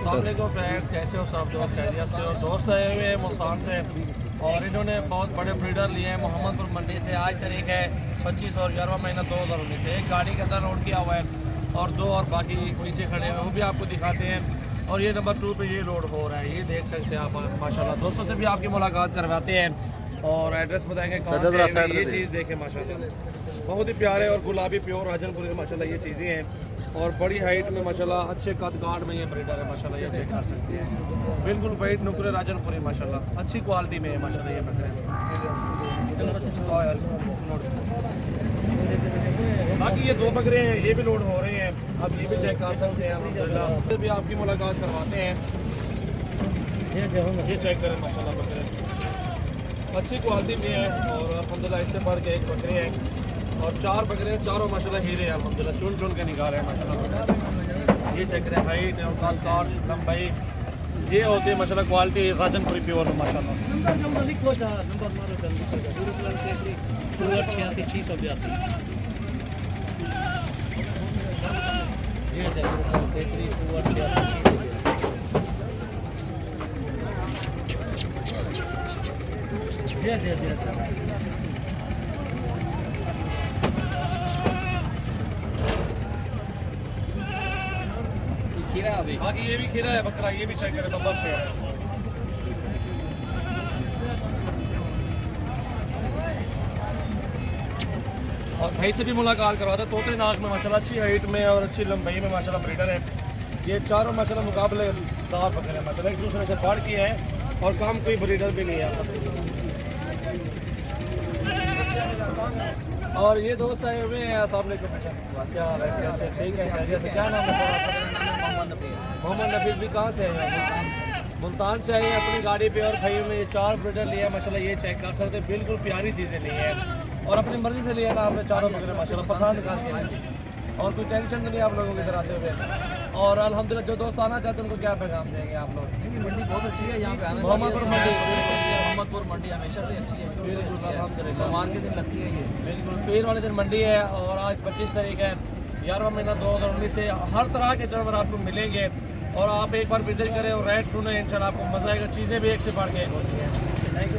अस्सलाम फ्रेंड्स, कैसे हो सब दोस्त? खैरियत से हो? दोस्त आए हुए हैं मुल्तान से और इन्होंने बहुत बड़े ब्रीडर लिए हैं मोहम्मदपुर मंडी से। आज तारीख है 25 और 11वां महीना 2019 से। एक गाड़ी के अंदर लोड किया हुआ है और दो और बाकी पीछे खड़े हैं, वो भी आपको दिखाते हैं। और ये नंबर 2 पे ये लोड हो रहा है, ये देख सकते हैं आप। माशाल्लाह दोस्तों से भी आपकी मुलाकात करवाते हैं और एड्रेस बताएंगे कहाँ से है। ये चीज़ देखें माशाल्लाह बहुत ही प्यारे और गुलाबी प्योर राजनपुरी माशाल्लाह ये चीज़ें हैं और बड़ी हाइट में माशाल्लाह अच्छे कद काट में ये ब्रीडर है माशाल्लाह। ये चेक कर सकते हैं, बिल्कुल वाइट नुकरे राजनपुरी माशाल्लाह अच्छी क्वालिटी में है माशाल्लाह ये बकरे। बाकी ये दो बकरे हैं, ये भी लोड हो रहे हैं, आप ये भी चेक कर सकते हैं। अल्हम्दुलिल्लाह भी आपकी मुलाकात करवाते हैं। ये चेक करें माशाल्लाह बकरे अच्छी क्वालिटी में है और अल्हम्दुलिल्लाह इससे बढ़ के एक बकरे हैं और 4 बकरे हैं, चारों माशाल्लाह हीरे हैं अल्हम्दुलिल्लाह, चुन चुन के निकाल रहे हैं माशाल्लाह। ये चेक करें हाइट और काट लंबाई ये होती है माशाल्लाह क्वालिटी राजनपुरी प्योर माशाल्लाह। बाकी ये भी खीरा है बकरा, ये भी चेक करें नंबर से है। और भाई से भी मुलाकात करवाते हैं। तोते नाक में माशाल्लाह अच्छी हाइट में और अच्छी लंबाई में माशाल्लाह ब्रीडर है। ये चारों माशाल्लाह मुकाबले दार बकरे हैं माशाल्लाह, एक दूसरे से बढ़ के हैं और काम कोई ब्रीडर भी नहीं है। और ये दोस्त आए हुए हैं, सामने क्या हाल है, कैसे? ठीक है, खैरियत से। क्या नाम है सर? मोहम्मद नफीस। भी कहाँ से हैं? मुल्तान से आए अपनी गाड़ी पे और भाई में ये 4 ब्रीडर लिया माशाल्लाह। ये चेक कर सकते हैं, बिल्कुल प्यारी चीज़ें ली है और अपनी मर्जी से लिया ना आपने चारों बकरे माशाल्लाह पसंद करके और कोई टेंशन तो नहीं आप लोगों की तरह आते हुए। और अल्हम्दुलिल्लाह जो दोस्त आना चाहते हैं उनको क्या पैगाम देंगे आप लोग? मंडी बहुत अच्छी है, यहाँ पे आना मोहम्मदपुर मंडी मोहम्मदपुर मंडी हमेशा से अच्छी है, बिल्कुल अल्हम्दुलिल्लाह। सोमवार के दिन लगती है ये, बिल्कुल पीर वाले दिन मंडी है और आज 25 तारीख है 11वां महीना 2019 से। हर तरह के जानवर आपको मिलेंगे और आप एक बार विजिट करें और रेट सुने, इंशाल्लाह आपको मजा आएगा। चीज़ें भी एक से बढ़ के एक होती है। Thank you.